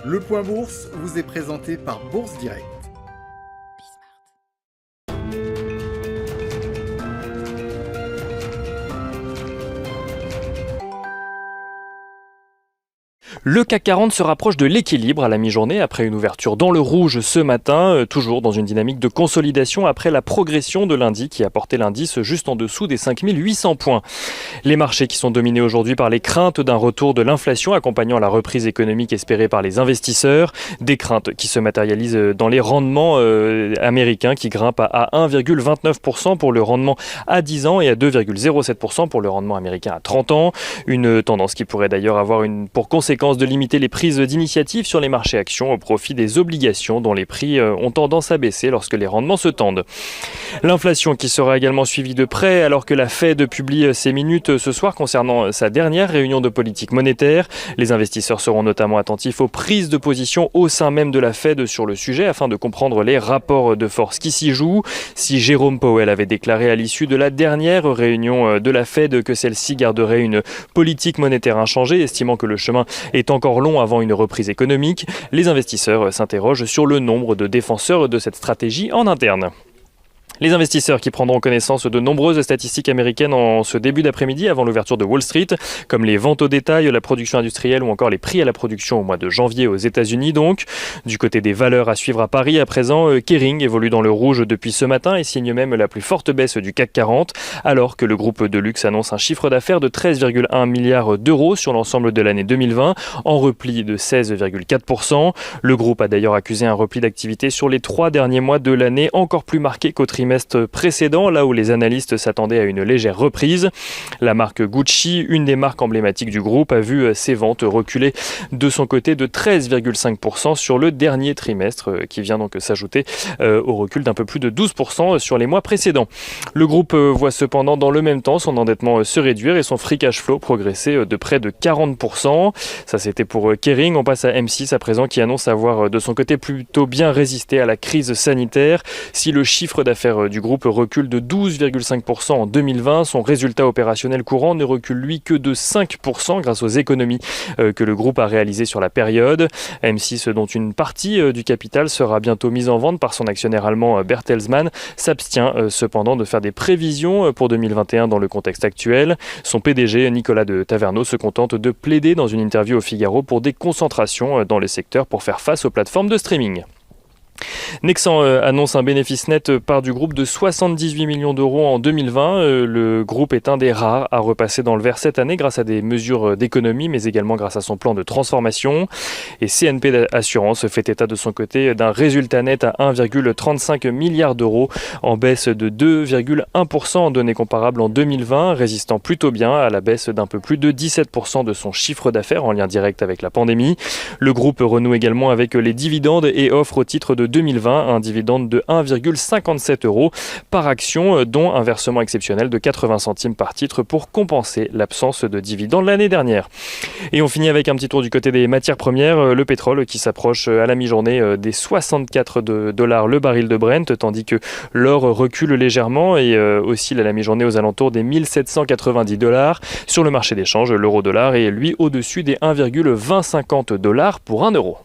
Le Point Bourse vous est présenté par Bourse Direct. Le CAC 40 se rapproche de l'équilibre à la mi-journée après une ouverture dans le rouge ce matin, toujours dans une dynamique de consolidation après la progression de lundi qui a porté l'indice juste en dessous des 5800 points. Les marchés qui sont dominés aujourd'hui par les craintes d'un retour de l'inflation accompagnant la reprise économique espérée par les investisseurs, des craintes qui se matérialisent dans les rendements américains qui grimpent à 1,29% pour le rendement à 10 ans et à 2,07% pour le rendement américain à 30 ans. Une tendance qui pourrait d'ailleurs avoir pour conséquence de limiter les prises d'initiative sur les marchés actions au profit des obligations dont les prix ont tendance à baisser lorsque les rendements se tendent. L'inflation qui sera également suivie de près alors que la Fed publie ses minutes ce soir concernant sa dernière réunion de politique monétaire. Les investisseurs seront notamment attentifs aux prises de position au sein même de la Fed sur le sujet afin de comprendre les rapports de force qui s'y jouent. Si Jérôme Powell avait déclaré à l'issue de la dernière réunion de la Fed que celle-ci garderait une politique monétaire inchangée, estimant que le chemin est encore long avant une reprise économique, les investisseurs s'interrogent sur le nombre de défenseurs de cette stratégie en interne. Les investisseurs qui prendront connaissance de nombreuses statistiques américaines en ce début d'après-midi avant l'ouverture de Wall Street, comme les ventes au détail, la production industrielle ou encore les prix à la production au mois de janvier aux États-Unis donc. Du côté des valeurs à suivre à Paris à présent, Kering évolue dans le rouge depuis ce matin et signe même la plus forte baisse du CAC 40, alors que le groupe de luxe annonce un chiffre d'affaires de 13,1 milliards d'euros sur l'ensemble de l'année 2020, en repli de 16,4%. Le groupe a d'ailleurs accusé un repli d'activité sur les 3 derniers mois de l'année, encore plus marqué qu'au trimestre précédent, là où les analystes s'attendaient à une légère reprise. La marque Gucci, une des marques emblématiques du groupe, a vu ses ventes reculer de son côté de 13,5% sur le dernier trimestre, qui vient donc s'ajouter au recul d'un peu plus de 12% sur les mois précédents. Le groupe voit cependant dans le même temps son endettement se réduire et son free cash flow progresser de près de 40%. Ça c'était pour Kering. On passe à M6 à présent qui annonce avoir de son côté plutôt bien résisté à la crise sanitaire. Si le chiffre d'affaires du groupe recule de 12,5% en 2020. Son résultat opérationnel courant ne recule lui que de 5% grâce aux économies que le groupe a réalisées sur la période. M6, dont une partie du capital sera bientôt mise en vente par son actionnaire allemand Bertelsmann, s'abstient cependant de faire des prévisions pour 2021 dans le contexte actuel. Son PDG, Nicolas de Taverneau, se contente de plaider dans une interview au Figaro pour des concentrations dans le secteur pour faire face aux plateformes de streaming. Nexan annonce un bénéfice net part du groupe de 78 millions d'euros en 2020. Le groupe est un des rares à repasser dans le vert cette année grâce à des mesures d'économie, mais également grâce à son plan de transformation. Et CNP Assurance fait état de son côté d'un résultat net à 1,35 milliard d'euros, en baisse de 2,1% en données comparables en 2020, résistant plutôt bien à la baisse d'un peu plus de 17% de son chiffre d'affaires en lien direct avec la pandémie. Le groupe renoue également avec les dividendes et offre au titre de 2020 un dividende de 1,57 € par action, dont un versement exceptionnel de 80 centimes par titre pour compenser l'absence de dividendes l'année dernière. Et on finit avec un petit tour du côté des matières premières, le pétrole qui s'approche à la mi-journée des 64 $ le baril de Brent, tandis que l'or recule légèrement et oscille à la mi-journée aux alentours des 1790 $. Sur le marché d'échange, l'euro-dollar est lui au-dessus des 1,2050 $ pour 1 euro.